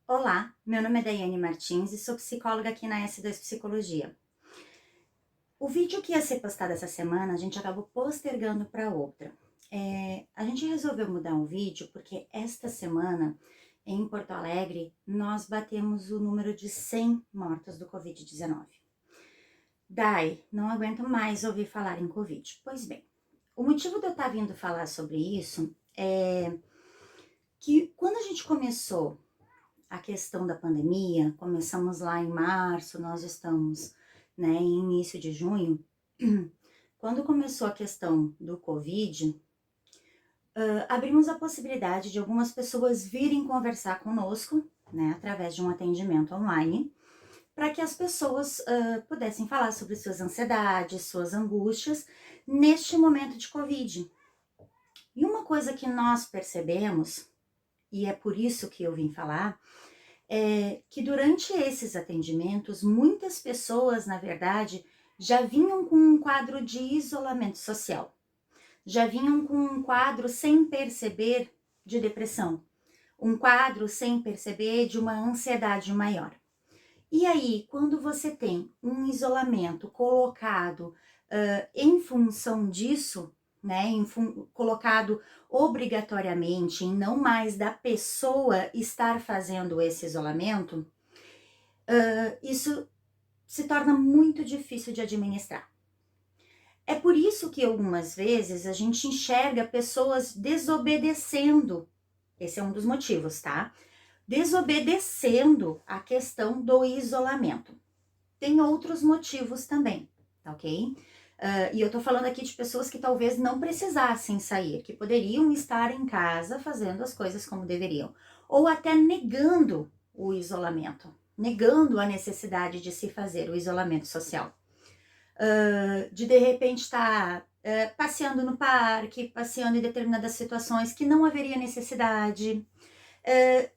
Olá, meu nome é Daiane Martins e sou psicóloga aqui na S2 Psicologia. O vídeo que ia ser postado essa semana, a gente acabou postergando para outra. A gente resolveu mudar o vídeo porque esta semana, em Porto Alegre, nós batemos o número de 100 mortos do Covid-19. Dai, não aguento mais ouvir falar em Covid. Pois bem, o motivo de eu estar vindo falar sobre isso é que quando a gente começou a questão da pandemia, começamos lá em março, nós estamos, né, em início de junho. Quando começou a questão do Covid, abrimos a possibilidade de algumas pessoas virem conversar conosco, né, através de um atendimento online, para que as pessoas pudessem falar sobre suas ansiedades, suas angústias neste momento de Covid. E uma coisa que nós percebemos, e é por isso que eu vim falar, que durante esses atendimentos, muitas pessoas, na verdade, já vinham com um quadro de isolamento social, já vinham com um quadro sem perceber de depressão, um quadro sem perceber de uma ansiedade maior. E aí, quando você tem um isolamento colocado em função disso, né, colocado obrigatoriamente em não mais da pessoa estar fazendo esse isolamento, isso se torna muito difícil de administrar. É por isso que algumas vezes a gente enxerga pessoas desobedecendo. Esse é um dos motivos, tá? Desobedecendo a questão do isolamento. Tem outros motivos também, tá ok? E eu tô falando aqui de pessoas que talvez não precisassem sair, que poderiam estar em casa fazendo as coisas como deveriam, ou até negando o isolamento, negando a necessidade de se fazer o isolamento social. De repente estar passeando no parque, passeando em determinadas situações que não haveria necessidade,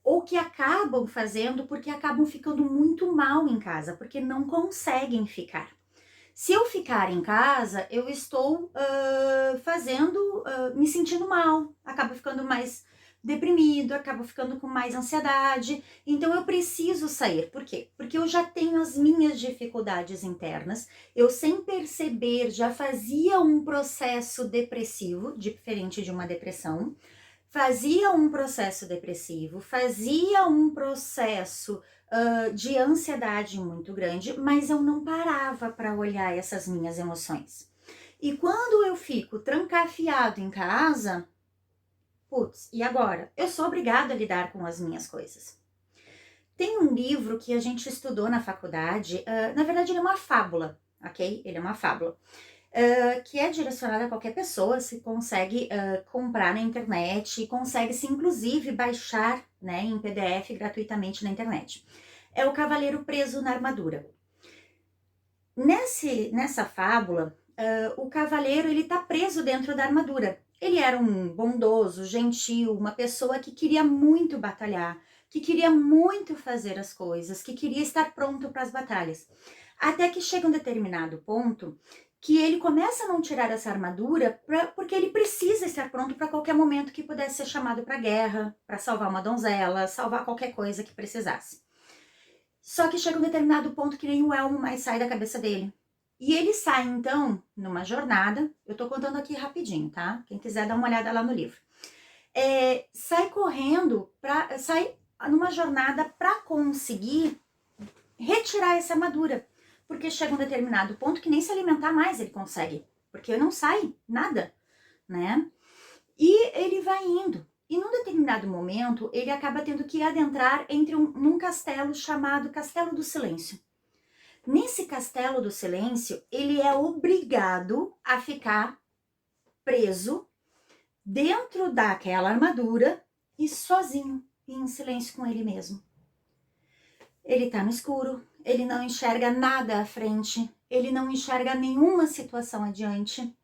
ou que acabam fazendo porque acabam ficando muito mal em casa, porque não conseguem ficar. Se eu ficar em casa, eu estou me sentindo mal, acabo ficando mais deprimido, acabo ficando com mais ansiedade, então eu preciso sair. Por quê? Porque eu já tenho as minhas dificuldades internas, eu sem perceber já fazia um processo depressivo, diferente de uma depressão, fazia um processo depressivo, fazia um processo de ansiedade muito grande, mas eu não parava para olhar essas minhas emoções. E quando eu fico trancafiado em casa, putz, e agora? Eu sou obrigada a lidar com as minhas coisas. Tem um livro que a gente estudou na faculdade, na verdade ele é uma fábula, ok? Ele é uma fábula. Que é direcionada a qualquer pessoa, se consegue comprar na internet e consegue-se inclusive baixar, né, em PDF gratuitamente na internet. É o Cavaleiro Preso na Armadura. Nessa fábula, o cavaleiro ele tá preso dentro da armadura. Ele era um bondoso, gentil, uma pessoa que queria muito batalhar, que queria muito fazer as coisas, que queria estar pronto para as batalhas. Até que chega um determinado ponto que ele começa a não tirar essa armadura porque ele precisa estar pronto para qualquer momento que pudesse ser chamado para guerra, para salvar uma donzela, salvar qualquer coisa que precisasse. Só que chega um determinado ponto que nem o elmo mais sai da cabeça dele. E ele sai, então, numa jornada. Eu tô contando aqui rapidinho, tá? Quem quiser dar uma olhada lá no livro. Sai correndo, sai numa jornada para conseguir retirar essa armadura. Porque chega um determinado ponto que nem se alimentar mais ele consegue. Porque não sai nada, né? E ele vai indo. E num determinado momento, ele acaba tendo que adentrar num castelo chamado Castelo do Silêncio. Nesse Castelo do Silêncio, ele é obrigado a ficar preso dentro daquela armadura e sozinho, e em silêncio com ele mesmo. Ele tá no escuro, ele não enxerga nada à frente, ele não enxerga nenhuma situação adiante.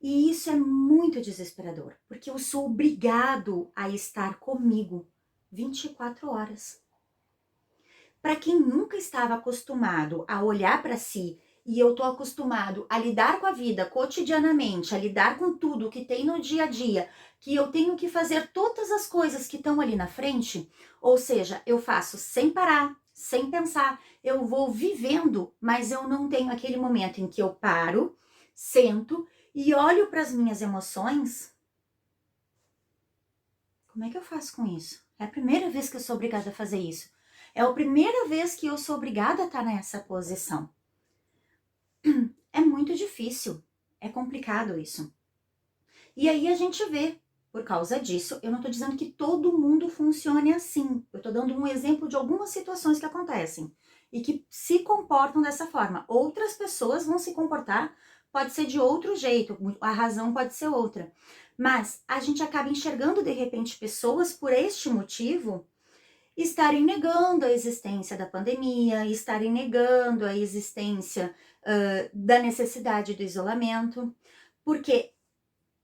E isso é muito desesperador, porque eu sou obrigado a estar comigo 24 horas. Para quem nunca estava acostumado a olhar para si e eu tô acostumado a lidar com a vida cotidianamente, a lidar com tudo que tem no dia a dia, que eu tenho que fazer todas as coisas que estão ali na frente, ou seja, eu faço sem parar, sem pensar, eu vou vivendo, mas eu não tenho aquele momento em que eu paro, sento e olho para as minhas emoções. Como é que eu faço com isso? É a primeira vez que eu sou obrigada a fazer isso. É a primeira vez que eu sou obrigada a estar nessa posição. É muito difícil, é complicado isso. E aí a gente vê, por causa disso, eu não estou dizendo que todo mundo funcione assim. Eu estou dando um exemplo de algumas situações que acontecem e que se comportam dessa forma. Outras pessoas vão se comportar, pode ser de outro jeito, a razão pode ser outra. Mas a gente acaba enxergando de repente pessoas por este motivo estarem negando a existência da pandemia, estarem negando a existência da necessidade do isolamento, porque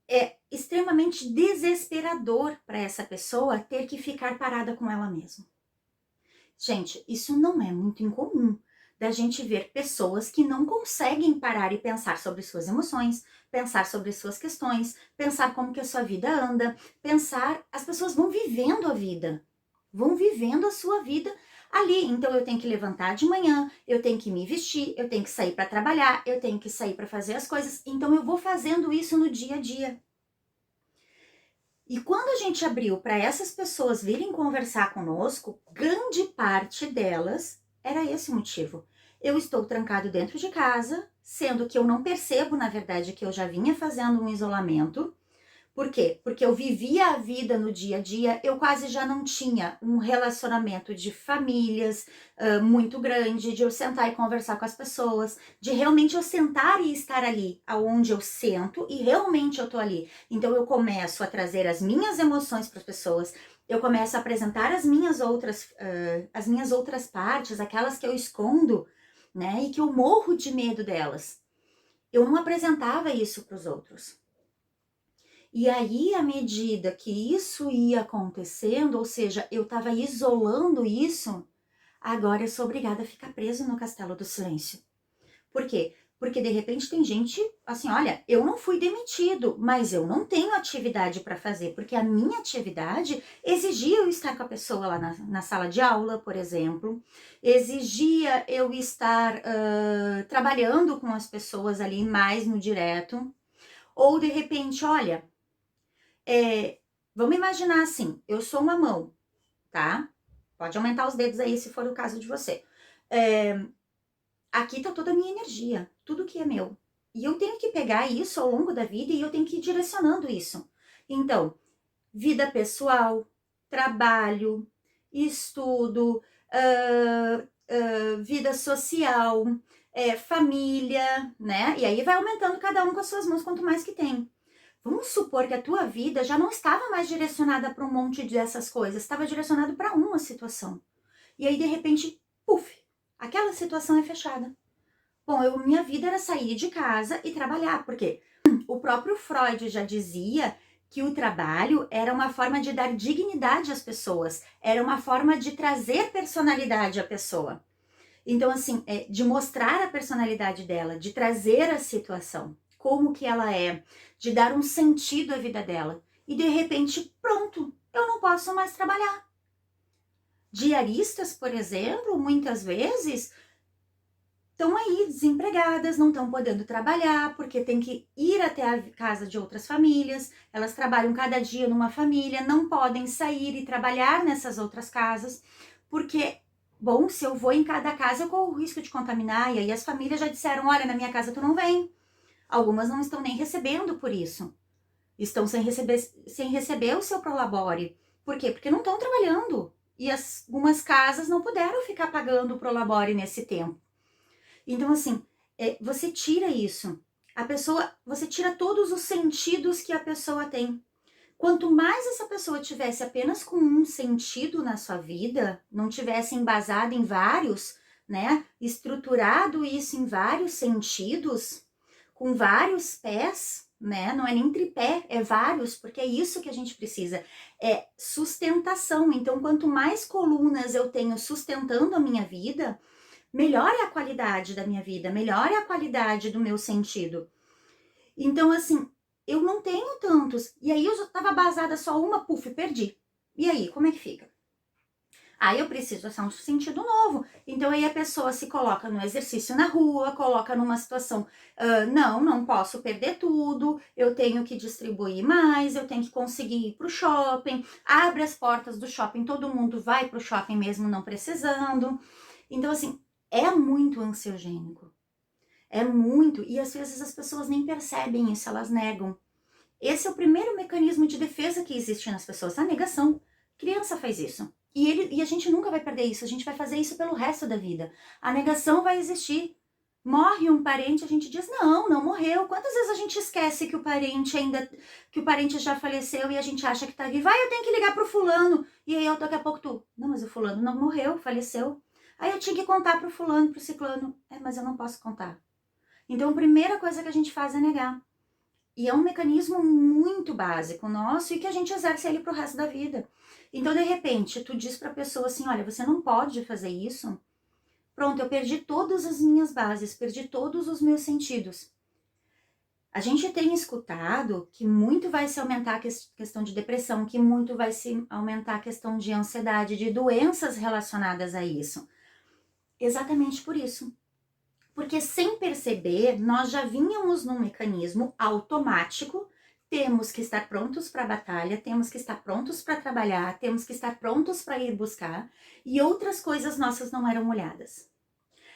é extremamente desesperador para essa pessoa ter que ficar parada com ela mesma. Gente, isso não é muito incomum da gente ver pessoas que não conseguem parar e pensar sobre suas emoções, pensar sobre suas questões, pensar como que a sua vida anda, pensar, as pessoas vão vivendo a vida, vão vivendo a sua vida ali. Então eu tenho que levantar de manhã, eu tenho que me vestir, eu tenho que sair para trabalhar, eu tenho que sair para fazer as coisas. Então eu vou fazendo isso no dia a dia. E quando a gente abriu para essas pessoas virem conversar conosco, grande parte delas era esse o motivo. Eu estou trancado dentro de casa, sendo que eu não percebo, na verdade, que eu já vinha fazendo um isolamento. Por quê? Porque eu vivia a vida no dia a dia, eu quase já não tinha um relacionamento de famílias muito grande, de eu sentar e conversar com as pessoas, de realmente eu sentar e estar ali, aonde eu sento e realmente eu tô ali. Então eu começo a trazer as minhas emoções para as pessoas, eu começo a apresentar as minhas outras partes, aquelas que eu escondo, né, e que eu morro de medo delas. Eu não apresentava isso para os outros. E aí, à medida que isso ia acontecendo, ou seja, eu estava isolando isso, agora eu sou obrigada a ficar presa no castelo do silêncio. Por quê? Porque de repente tem gente assim, olha, eu não fui demitido, mas eu não tenho atividade para fazer, porque a minha atividade exigia eu estar com a pessoa lá na sala de aula, por exemplo, exigia eu estar trabalhando com as pessoas ali mais no direto, ou de repente, olha, vamos imaginar assim, eu sou uma mão, tá? Pode aumentar os dedos aí se for o caso de você. Aqui tá toda a minha energia, tudo que é meu. E eu tenho que pegar isso ao longo da vida e eu tenho que ir direcionando isso. Então, vida pessoal, trabalho, estudo, vida social, família, né? E aí vai aumentando cada um com as suas mãos, quanto mais que tem. Vamos supor que a tua vida já não estava mais direcionada para um monte dessas coisas, estava direcionado para uma situação. E aí, de repente, puf, aquela situação é fechada. Bom, minha vida era sair de casa e trabalhar, porque o próprio Freud já dizia que o trabalho era uma forma de dar dignidade às pessoas, era uma forma de trazer personalidade à pessoa. Então, assim, de mostrar a personalidade dela, de trazer a situação, como que ela é, de dar um sentido à vida dela. E de repente, pronto, eu não posso mais trabalhar. Diaristas, por exemplo, muitas vezes estão aí desempregadas, não estão podendo trabalhar, porque tem que ir até a casa de outras famílias, elas trabalham cada dia numa família, não podem sair e trabalhar nessas outras casas, porque, bom, se eu vou em cada casa, eu corro o risco de contaminar, e aí as famílias já disseram, olha, na minha casa tu não vem. Algumas não estão nem recebendo por isso, estão sem receber o seu prolabore. Por quê? Porque não estão trabalhando, e algumas casas não puderam ficar pagando o prolabore nesse tempo. Então, assim, você tira isso. Você tira todos os sentidos que a pessoa tem. Quanto mais essa pessoa tivesse apenas com um sentido na sua vida, não tivesse embasado em vários, né? Estruturado isso em vários sentidos, com vários pés, né? Não é nem tripé, é vários, porque é isso que a gente precisa. É sustentação. Então, quanto mais colunas eu tenho sustentando a minha vida, melhore a qualidade da minha vida, melhore a qualidade do meu sentido. Então, assim, eu não tenho tantos. E aí eu já estava basada só uma, puf, perdi. E aí, como é que fica? Aí eu preciso achar um sentido novo. Então aí a pessoa se coloca no exercício na rua, coloca numa situação, não posso perder tudo, eu tenho que distribuir mais, eu tenho que conseguir ir pro shopping, abre as portas do shopping, todo mundo vai pro shopping mesmo não precisando. Então assim, é muito ansiogênico. É muito, e às vezes as pessoas nem percebem isso, elas negam. Esse é o primeiro mecanismo de defesa que existe nas pessoas, a negação. Criança faz isso. E a gente nunca vai perder isso, a gente vai fazer isso pelo resto da vida. A negação vai existir. Morre um parente, a gente diz, não morreu. Quantas vezes a gente esquece que o parente já faleceu e a gente acha que tá vivo? Eu tenho que ligar pro fulano. E aí, daqui a pouco não, mas o fulano não morreu, faleceu. Aí eu tinha que contar pro fulano, pro ciclano. Mas eu não posso contar. Então, a primeira coisa que a gente faz é negar. E é um mecanismo muito básico nosso e que a gente exerce ele pro resto da vida. Então, de repente, tu diz pra pessoa assim, olha, você não pode fazer isso. Pronto, eu perdi todas as minhas bases, perdi todos os meus sentidos. A gente tem escutado que muito vai se aumentar a questão de depressão, que muito vai se aumentar a questão de ansiedade, de doenças relacionadas a isso. Exatamente por isso. Porque sem perceber, nós já vínhamos num mecanismo automático, temos que estar prontos para a batalha, temos que estar prontos para trabalhar, temos que estar prontos para ir buscar, e outras coisas nossas não eram olhadas.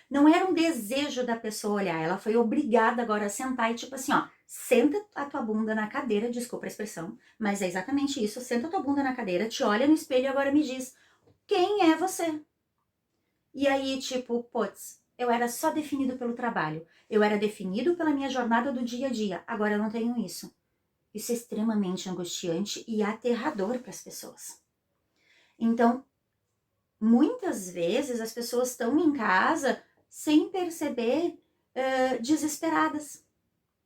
Não era um desejo da pessoa olhar, ela foi obrigada agora a sentar e tipo assim, ó, senta a tua bunda na cadeira, desculpa a expressão, mas é exatamente isso, senta a tua bunda na cadeira, te olha no espelho e agora me diz, quem é você? E aí, tipo, putz, eu era só definido pelo trabalho. Eu era definido pela minha jornada do dia a dia. Agora eu não tenho isso. Isso é extremamente angustiante e aterrador para as pessoas. Então, muitas vezes as pessoas estão em casa sem perceber, desesperadas.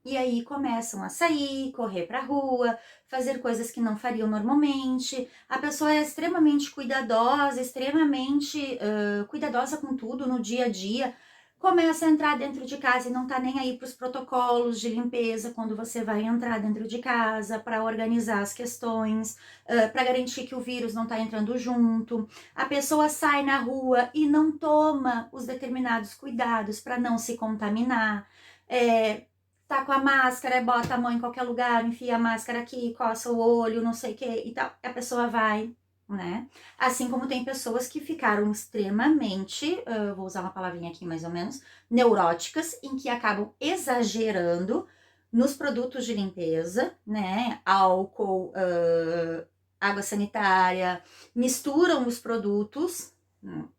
E aí começam a sair, correr pra rua, fazer coisas que não fariam normalmente. A pessoa é extremamente cuidadosa, extremamente cuidadosa com tudo no dia a dia. Começa a entrar dentro de casa e não tá nem aí pros protocolos de limpeza quando você vai entrar dentro de casa, para organizar as questões, para garantir que o vírus não tá entrando junto. A pessoa sai na rua e não toma os determinados cuidados para não se contaminar. Tá com a máscara, bota a mão em qualquer lugar, enfia a máscara aqui, coça o olho, não sei o que e tal. A pessoa vai, né? Assim como tem pessoas que ficaram extremamente, vou usar uma palavrinha aqui mais ou menos, neuróticas, em que acabam exagerando nos produtos de limpeza, né? Álcool, água sanitária, misturam os produtos,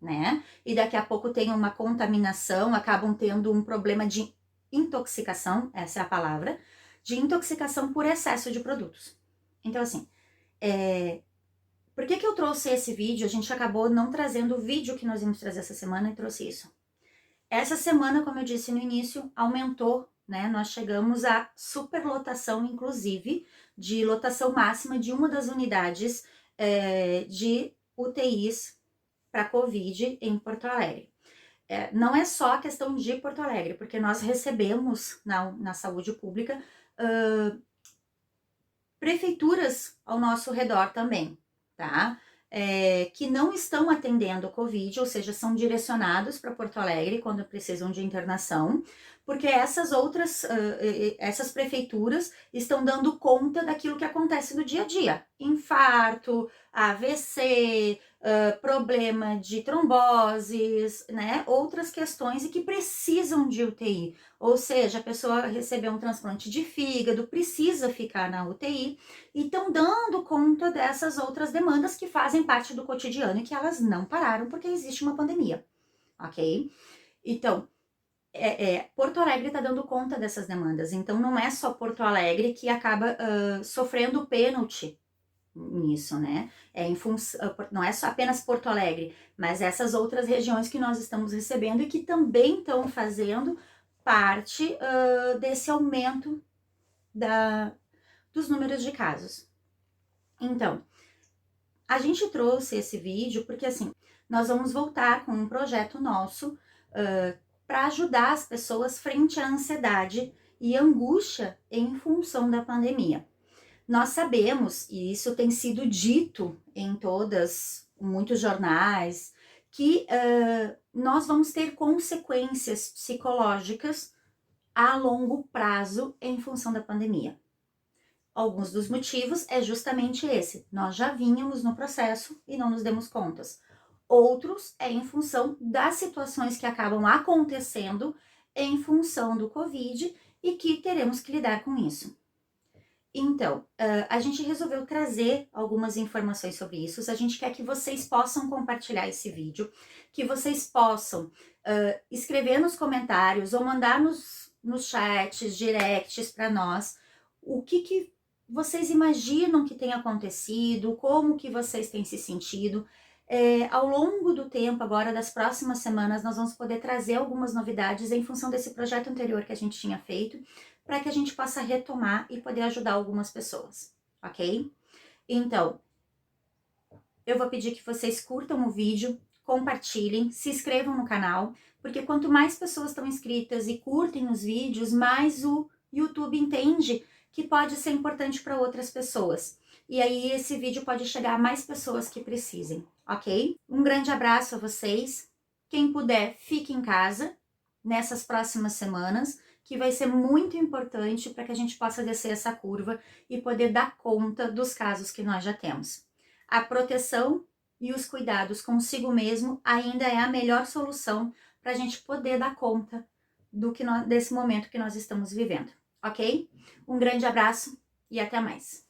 né? E daqui a pouco tem uma contaminação, acabam tendo um problema de intoxicação, essa é a palavra, de intoxicação por excesso de produtos. Então, assim, por que eu trouxe esse vídeo? A gente acabou não trazendo o vídeo que nós íamos trazer essa semana e trouxe isso. Essa semana, como eu disse no início, aumentou, né? Nós chegamos à superlotação, inclusive, de lotação máxima de uma das unidades de UTIs para Covid em Porto Alegre. Não é só a questão de Porto Alegre, porque nós recebemos na saúde pública prefeituras ao nosso redor também, tá? Que não estão atendendo o Covid, ou seja, são direcionados para Porto Alegre quando precisam de internação, porque essas prefeituras estão dando conta daquilo que acontece no dia a dia. Infarto, AVC, problema de tromboses, né? Outras questões e que precisam de UTI. Ou seja, a pessoa recebeu um transplante de fígado, precisa ficar na UTI e estão dando conta dessas outras demandas que fazem parte do cotidiano e que elas não pararam porque existe uma pandemia, ok? Então, Porto Alegre está dando conta dessas demandas, então não é só Porto Alegre que acaba sofrendo pênalti nisso, né? Não é só apenas Porto Alegre, mas essas outras regiões que nós estamos recebendo e que também estão fazendo parte desse aumento dos números de casos. Então, a gente trouxe esse vídeo porque, assim, nós vamos voltar com um projeto nosso para ajudar as pessoas frente à ansiedade e angústia em função da pandemia. Nós sabemos, e isso tem sido dito em muitos jornais, que nós vamos ter consequências psicológicas a longo prazo em função da pandemia. Alguns dos motivos é justamente esse: nós já vínhamos no processo e não nos demos contas. Outros é em função das situações que acabam acontecendo em função do Covid e que teremos que lidar com isso. Então, a gente resolveu trazer algumas informações sobre isso. A gente quer que vocês possam compartilhar esse vídeo, que vocês possam escrever nos comentários ou mandar nos chats, directs para nós, o que vocês imaginam que tenha acontecido, como que vocês têm se sentido. Ao longo do tempo, agora das próximas semanas, nós vamos poder trazer algumas novidades em função desse projeto anterior que a gente tinha feito, para que a gente possa retomar e poder ajudar algumas pessoas, ok? Então, eu vou pedir que vocês curtam o vídeo, compartilhem, se inscrevam no canal, porque quanto mais pessoas estão inscritas e curtem os vídeos, mais o YouTube entende que pode ser importante para outras pessoas. E aí esse vídeo pode chegar a mais pessoas que precisem, ok? Um grande abraço a vocês. Quem puder, fique em casa nessas próximas semanas, que vai ser muito importante para que a gente possa descer essa curva e poder dar conta dos casos que nós já temos. A proteção e os cuidados consigo mesmo ainda é a melhor solução para a gente poder dar conta desse momento que nós estamos vivendo, ok? Um grande abraço e até mais!